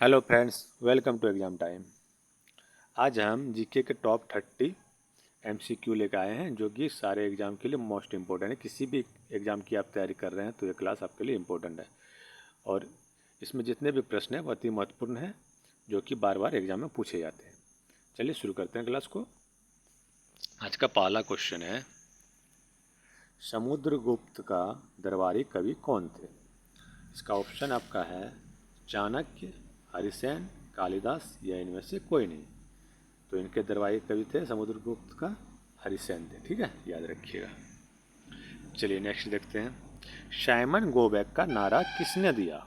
Hello friends, welcome to exam time. आज हम GK के टॉप 30 एमसीक्यू लेकर आए हैं जो कि सारे एग्ज़ाम के लिए मोस्ट इम्पोर्टेंट है। किसी भी एग्ज़ाम की आप तैयारी कर रहे हैं तो ये क्लास आपके लिए इम्पोर्टेंट है और इसमें जितने भी प्रश्न हैं वो अति महत्वपूर्ण हैं जो कि बार बार एग्ज़ाम में पूछे जाते हैं। चलिए शुरू करते हैं क्लास को। आज का पहला क्वेश्चन है, समुद्रगुप्त का दरबारी कवि कौन थे? इसका ऑप्शन आपका है चाणक्य, हरिसेन, कालिदास या इनमें से कोई नहीं। तो इनके दरबारी कवि थे समुद्रगुप्त का हरिसेन थे। ठीक है, याद रखिएगा। चलिए नेक्स्ट देखते हैं, साइमन गो बैक का नारा किसने दिया?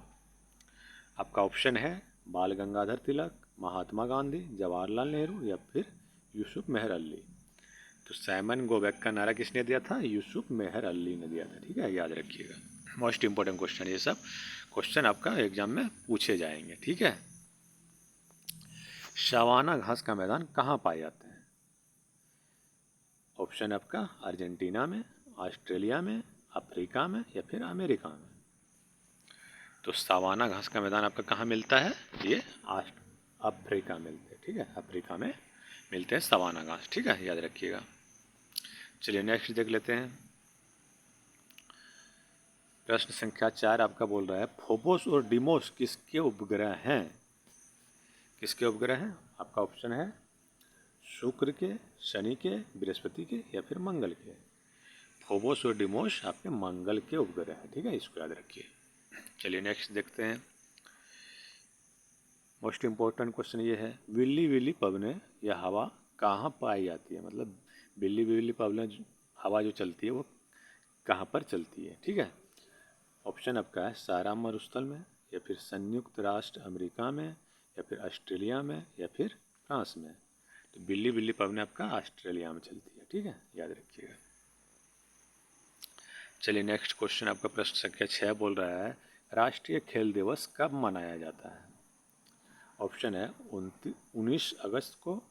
आपका ऑप्शन है बाल गंगाधर तिलक, महात्मा गांधी, जवाहरलाल नेहरू या फिर यूसुफ मेहर अली। तो साइमन गो बैक का नारा किसने दिया था? यूसुफ मेहर अली ने दिया था। ठीक है, याद रखिएगा। मोस्ट इंपॉर्टेंट क्वेश्चन, ये सब क्वेश्चन आपका एग्जाम में पूछे जाएंगे। ठीक है, सवाना घास का मैदान कहाँ पाए जाते हैं? ऑप्शन आपका अर्जेंटीना में, ऑस्ट्रेलिया में, अफ्रीका में या फिर अमेरिका में। तो सवाना घास का मैदान आपका कहाँ मिलता है? ये अफ्रीका मिलते हैं। ठीक है, अफ्रीका में मिलते हैं सवाना घास। ठीक है, याद रखिएगा। चलिए नेक्स्ट देख लेते हैं। प्रश्न संख्या 4 आपका बोल रहा है, फोबोस और डिमोस किसके उपग्रह हैं? किसके उपग्रह हैं? आपका ऑप्शन है शुक्र के, शनि के, बृहस्पति के या फिर मंगल के। फोबोस और डिमोस आपके मंगल के उपग्रह हैं। ठीक है, इसको याद रखिए। चलिए नेक्स्ट देखते हैं। मोस्ट इम्पोर्टेंट क्वेश्चन ये है, विल्ली विल्ली पवने या हवा कहाँ पाई जाती है? मतलब बिल्ली बिल्ली पवने हवा जो चलती है वो कहाँ पर चलती है? ठीक है, ऑप्शन आपका है सारा मरुस्थल में या फिर संयुक्त राष्ट्र अमेरिका में या फिर ऑस्ट्रेलिया में या फिर फ्रांस में। तो बिल्ली बिल्ली पवने आपका ऑस्ट्रेलिया में चलती है। ठीक है, याद रखिएगा। चलिए नेक्स्ट क्वेश्चन आपका प्रश्न संख्या 6 बोल रहा है, राष्ट्रीय खेल दिवस कब मनाया जाता है? ऑप्शन है 19 अगस्त को,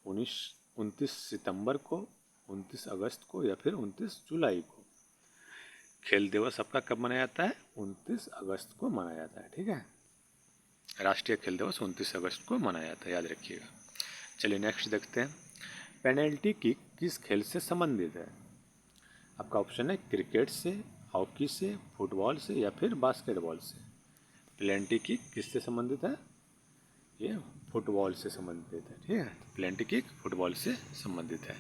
29 सितंबर को, 29 अगस्त को या फिर 29 जुलाई को। खेल दिवस आपका कब मनाया जाता है? 29 अगस्त को मनाया जाता है। ठीक है, राष्ट्रीय खेल दिवस 29 अगस्त को मनाया जाता है, याद रखिएगा। चलिए नेक्स्ट देखते हैं, पेनल्टी किक किस खेल से संबंधित है? आपका ऑप्शन है क्रिकेट से, हॉकी से, फुटबॉल से या फिर बास्केटबॉल से। पेनल्टी किक किससे संबंधित है? ये फुटबॉल से संबंधित है। ठीक है, पेनल्टी किक फुटबॉल से संबंधित है।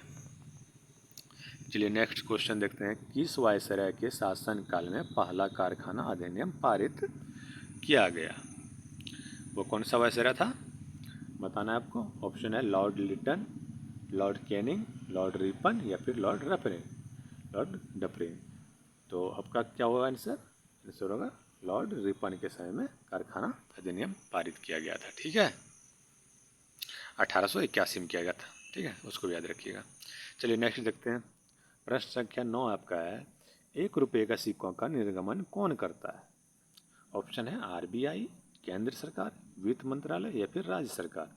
चलिए नेक्स्ट क्वेश्चन देखते हैं, किस वायसराय के शासनकाल में पहला कारखाना अधिनियम पारित किया गया? वो कौन सा वायसराय था बताना है आपको। ऑप्शन है Lord Lytton, Lord Canning, Lord Ripon या फिर लॉर्ड डफरिन। Lord Dufferin. तो आपका क्या होगा आंसर? आंसर होगा लॉर्ड रिपन के समय में कारखाना अधिनियम पारित किया गया था। ठीक है, 1881 में किया गया था। ठीक है, उसको भी याद रखिएगा। चलिए नेक्स्ट देखते हैं। प्रश्न संख्या 9 आपका है, 1 रुपये का सिक्कों का निर्गमन कौन करता है? ऑप्शन है आरबीआई, केंद्र सरकार, वित्त मंत्रालय या फिर राज्य सरकार।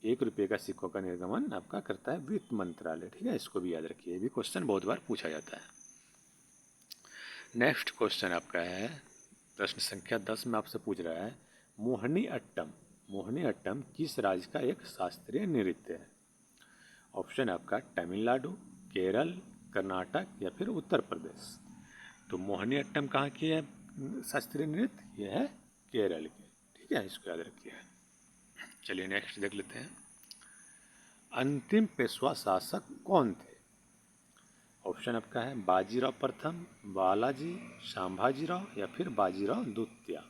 1 रुपये का सिक्कों का निर्गमन आपका करता है वित्त मंत्रालय। ठीक है, इसको भी याद रखिए, ये भी क्वेश्चन बहुत बार पूछा जाता है। नेक्स्ट क्वेश्चन आपका है, प्रश्न संख्या 10 में आपसे पूछ रहा है, मोहिनी अट्टम, मोहिनी अट्टम किस राज्य का एक शास्त्रीय नृत्य है? ऑप्शन है आपका तमिलनाडु, केरल, कर्नाटक या फिर उत्तर प्रदेश। तो मोहिनी अट्टम कहाँ की है शास्त्रीय नृत्य? ये है केरल की। ठीक है, इसको याद रखिए। चलिए नेक्स्ट देख लेते हैं, अंतिम पेशवा शासक कौन थे? ऑप्शन आपका है बाजीराव प्रथम, बालाजी, संभाजीराव या फिर बाजीराव द्वितीय।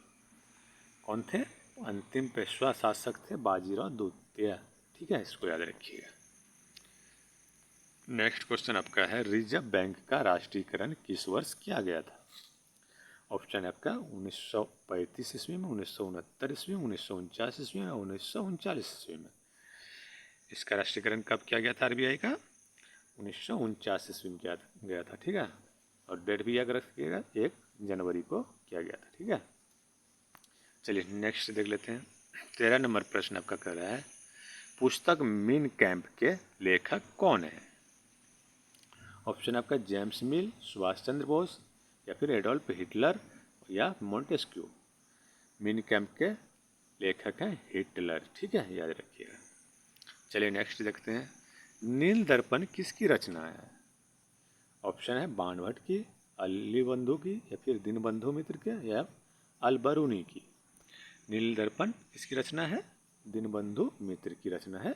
कौन थे? अंतिम पेशवा शासक थे बाजीराव द्वितीय। ठीक है, इसको याद रखिएगा। नेक्स्ट क्वेश्चन आपका है, रिजर्व बैंक का राष्ट्रीयकरण किस वर्ष किया गया था? ऑप्शन है आपका 1935 ईस्वी में, 1969 ईस्वी में, 1949 ईस्वी में, 1939 ईस्वी में। इसका राष्ट्रीयकरण कब किया गया था आरबीआई का? 1949 ईस्वी में किया गया था। ठीक है, और डेट भी याद रखिएगा, 1 जनवरी को किया गया था। ठीक है, चलिए नेक्स्ट देख लेते हैं। 13 नंबर प्रश्न आपका कह रहा है, पुस्तक मीन कैंप के लेखक कौन है? ऑप्शन आपका जेम्स मिल, सुभाष चंद्र बोस या फिर एडोल्फ हिटलर या मोंटेस्क्यू। मीन कैंप के लेखक है हिटलर। ठीक है, याद रखिएगा। चलिए नेक्स्ट देखते हैं, नील दर्पण किसकी रचना है? ऑप्शन है बाणभट्ट की, अली बंधु की, या फिर दीनबंधु मित्र के, या अलबरूनी की। नील दर्पण किसकी रचना है? दीनबंधु मित्र की रचना है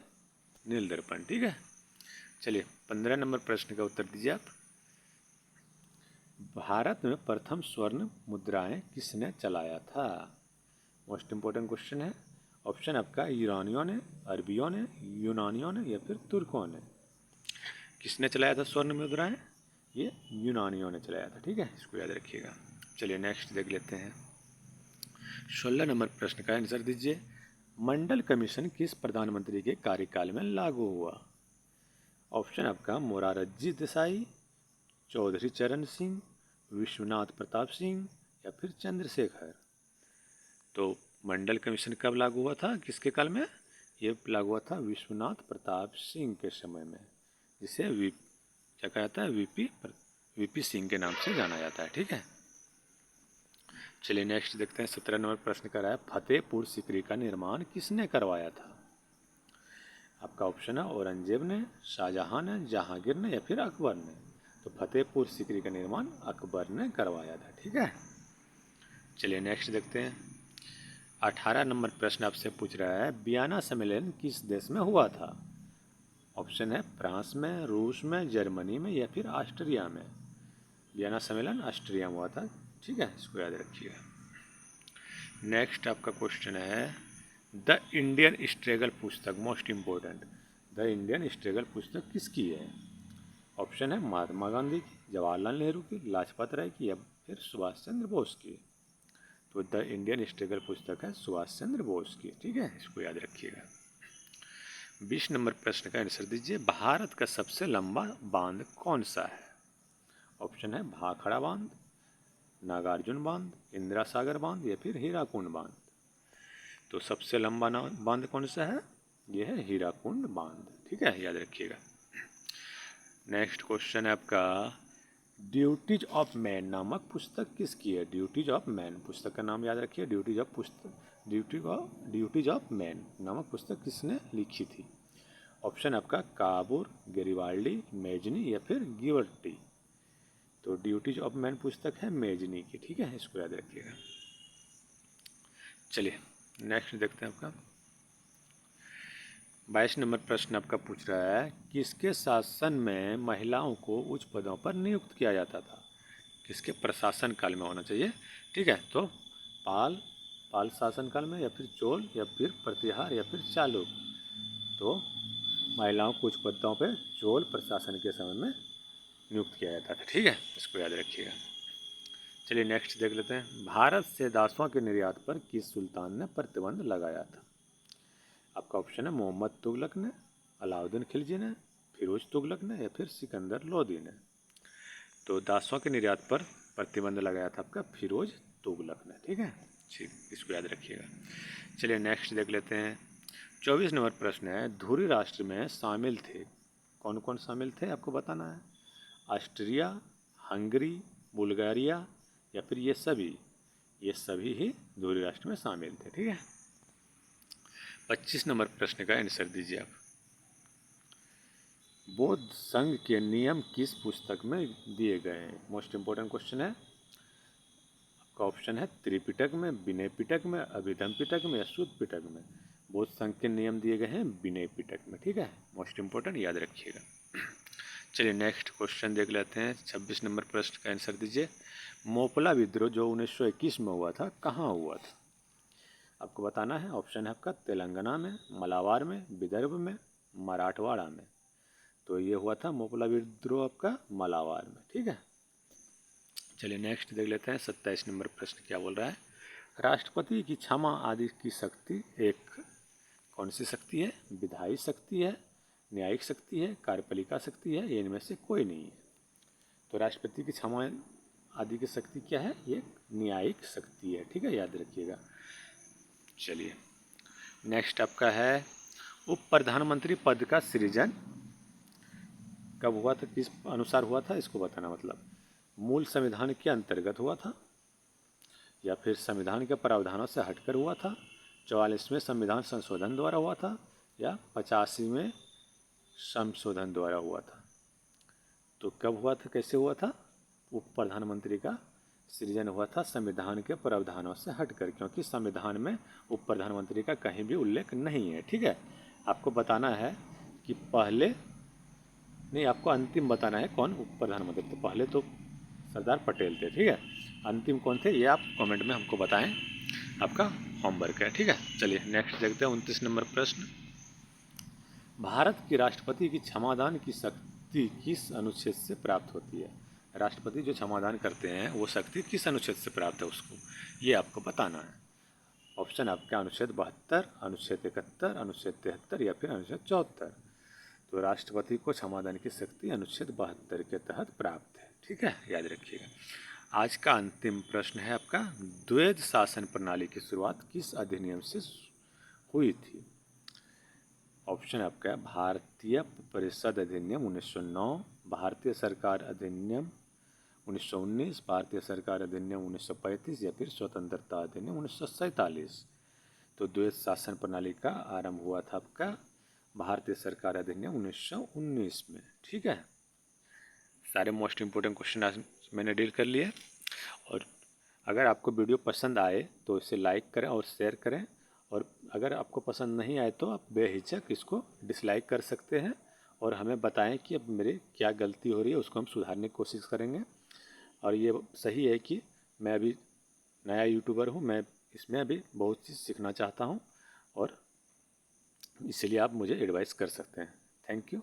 नील दर्पण। ठीक है, चलिए 15 नंबर प्रश्न का उत्तर दीजिए आप। भारत में प्रथम स्वर्ण मुद्राएं किसने चलाया था? मोस्ट इंपॉर्टेंट क्वेश्चन है। ऑप्शन आपका ईरानियों ने, अरबियों ने, यूनानियों ने, या फिर तुर्कों ने। किसने चलाया था स्वर्ण मुद्राएं? ये यूनानियों ने चलाया था। ठीक है, इसको याद रखिएगा। चलिए नेक्स्ट देख लेते हैं, 16 नंबर प्रश्न का आंसर दीजिए। मंडल कमीशन किस प्रधानमंत्री के कार्यकाल में लागू हुआ? ऑप्शन आपका मोरारजी देसाई, चौधरी चरण सिंह, विश्वनाथ प्रताप सिंह, या फिर चंद्रशेखर। तो मंडल कमीशन कब लागू हुआ था, किसके काल में? ये लागू हुआ था विश्वनाथ प्रताप सिंह के समय में, जिसे क्या कहा जाता है, वीपी सिंह के नाम से जाना जाता है। ठीक है, चलिए नेक्स्ट देखते हैं, 17 नंबर प्रश्न कर रहा है, फतेहपुर सीकरी का निर्माण किसने करवाया था? आपका ऑप्शन है औरंगजेब ने, शाहजहां ने, जहांगीर ने, या फिर अकबर ने। तो फतेहपुर सीकरी का निर्माण अकबर ने करवाया था। ठीक है, चलिए नेक्स्ट देखते हैं, 18 नंबर प्रश्न आपसे पूछ रहा है, वियना सम्मेलन किस देश में हुआ था? ऑप्शन है फ्रांस में, रूस में, जर्मनी में, या फिर ऑस्ट्रिया में। वियना सम्मेलन ऑस्ट्रिया में हुआ था। ठीक है, इसको याद रखिएगा। नेक्स्ट आपका क्वेश्चन है, द इंडियन स्ट्रगल पुस्तक, most important, the Indian struggle पुस्तक किसकी है? ऑप्शन है महात्मा गांधी की, जवाहरलाल नेहरू की, लाजपत राय की, या फिर सुभाष चंद्र बोस की। तो द इंडियन स्ट्रगल पुस्तक है सुभाष चंद्र बोस की। ठीक है, इसको याद रखिएगा। 20 नंबर प्रश्न का आंसर दीजिए, भारत का सबसे लंबा बांध कौन सा है? ऑप्शन है भाखड़ा बांध, नागार्जुन बांध, इंदिरा सागर बांध, या फिर हीराकुंड बांध। तो सबसे लंबा बांध कौन सा है? यह है हीराकुंड बांध। ठीक है, याद रखिएगा। नेक्स्ट क्वेश्चन है आपका, ड्यूटीज ऑफ मैन नामक पुस्तक किसकी है? ड्यूटीज ऑफ मैन पुस्तक का नाम याद रखिए। ड्यूटीज ऑफ मैन नामक पुस्तक किसने लिखी थी? ऑप्शन आपका काबूर, गेरिबाल्डी, मेजनी, या फिर गिवर्टी। तो ड्यूटीज ऑफ मैन पुस्तक है मेजनी की। ठीक है, इसको याद रखिएगा। चलिए नेक्स्ट देखते हैं, आपका 22 नंबर प्रश्न आपका पूछ रहा है, किसके शासन में महिलाओं को उच्च पदों पर नियुक्त किया जाता था? किसके प्रशासन काल में होना चाहिए? ठीक है, तो पाल शासन काल में, या फिर चोल, या फिर प्रतिहार, या फिर चालुक्य। तो महिलाओं को उच्च पदों पर चोल प्रशासन के समय में नियुक्त किया जाता था। ठीक है, इसको याद रखिएगा। चलिए नेक्स्ट देख लेते हैं, भारत से दासों के निर्यात पर किस सुल्तान ने प्रतिबंध लगाया था? आपका ऑप्शन है मोहम्मद तुगलक ने, अलाउद्दीन खिलजी ने, फिरोज तुगलक ने, या फिर सिकंदर लोदी ने। तो दासों के निर्यात पर प्रतिबंध लगाया था आपका फिरोज तुगलक ने। ठीक है, ठीक, इसको याद रखिएगा। चलिए नेक्स्ट देख लेते हैं, 24 नंबर प्रश्न है, धुरी राष्ट्र में शामिल थे, कौन कौन शामिल थे आपको बताना है? ऑस्ट्रिया, हंगरी, बुल्गारिया, या फिर ये सभी ही धुरी राष्ट्र में शामिल थे। ठीक है, 25 नंबर प्रश्न का आंसर दीजिए आप। बौद्ध संघ के नियम किस पुस्तक में दिए गए हैं? मोस्ट इंपोर्टेंट क्वेश्चन है। आपका ऑप्शन है त्रिपिटक में, विनय पिटक में, अभिधम पिटक में, या शुद्ध पिटक में। बौद्ध संघ के नियम दिए गए हैं विनय पिटक में। ठीक है, मोस्ट इंपोर्टेंट, याद रखिएगा। चलिए नेक्स्ट क्वेश्चन देख लेते हैं, 26 नंबर प्रश्न का आंसर दीजिए। मोपला विद्रोह जो 1921 में हुआ था, कहाँ हुआ था? आपको बताना है। ऑप्शन है आपका तेलंगाना में, मलाबार में, विदर्भ में, मराठवाड़ा में। तो ये हुआ था मोपला विद्रोह आपका मलाबार में। ठीक है, चलिए नेक्स्ट देख लेते हैं, 27 नंबर प्रश्न क्या बोल रहा है, राष्ट्रपति की क्षमा आदि की शक्ति एक कौन सी शक्ति है? विधायी शक्ति है, न्यायिक शक्ति है, कार्यपालिका शक्ति है, ये इनमें से कोई नहीं है। तो राष्ट्रपति की क्षमा आदि की शक्ति क्या है? ये न्यायिक शक्ति है। ठीक है, याद रखिएगा। चलिए नेक्स्ट आपका है, उप प्रधानमंत्री पद का सृजन कब हुआ था, किस अनुसार हुआ था, इसको बताना। मतलब मूल संविधान के अंतर्गत हुआ था, या फिर संविधान के प्रावधानों से हटकर हुआ था, 44वें संविधान संशोधन द्वारा हुआ था या 85वें संशोधन द्वारा हुआ था? तो कब हुआ था, कैसे हुआ था? उप प्रधानमंत्री का सृजन हुआ था संविधान के प्रावधानों से हटकर, क्योंकि संविधान में उप प्रधानमंत्री का कहीं भी उल्लेख नहीं है। ठीक है, आपको बताना है कि पहले नहीं, आपको अंतिम बताना है कौन उप प्रधानमंत्री थे। पहले तो सरदार पटेल थे, ठीक है। अंतिम कौन थे ये आप कमेंट में हमको बताएं, आपका होमवर्क है, ठीक है। चलिए नेक्स्ट देखते हैं 29 नंबर प्रश्न। भारत के राष्ट्रपति की क्षमादान की शक्ति किस अनुच्छेद से प्राप्त होती है? राष्ट्रपति जो क्षमादान करते हैं वो शक्ति किस अनुच्छेद से प्राप्त है उसको, ये आपको बताना है। ऑप्शन आपका अनुच्छेद 72, अनुच्छेद 71, अनुच्छेद 73 या फिर अनुच्छेद 74। तो राष्ट्रपति को क्षमादान की शक्ति अनुच्छेद 72 के तहत प्राप्त है, ठीक है, याद रखिएगा। आज का अंतिम प्रश्न है आपका, द्वैध शासन प्रणाली की शुरुआत किस अधिनियम से हुई थी? ऑप्शन आपका है भारतीय परिषद अधिनियम 1909, भारतीय सरकार अधिनियम 1919, भारतीय सरकार अधिनियम 1935 या फिर स्वतंत्रता अधिनियम 1947। तो द्वैध शासन प्रणाली का आरंभ हुआ था आपका भारतीय सरकार अधिनियम 1919 में, ठीक है। सारे मोस्ट इम्पोर्टेंट क्वेश्चन आज मैंने डील कर लिए। और अगर आपको वीडियो पसंद आए तो इसे लाइक करें और शेयर करें, और अगर आपको पसंद नहीं आए तो आप बेहिचक इसको डिसलाइक कर सकते हैं और हमें बताएं कि अब मेरी क्या गलती हो रही है, उसको हम सुधारने की कोशिश करेंगे। और ये सही है कि मैं अभी नया यूट्यूबर हूँ, मैं इसमें अभी बहुत चीज़ सीखना चाहता हूँ, और इसलिए आप मुझे एडवाइस कर सकते हैं। Thank you.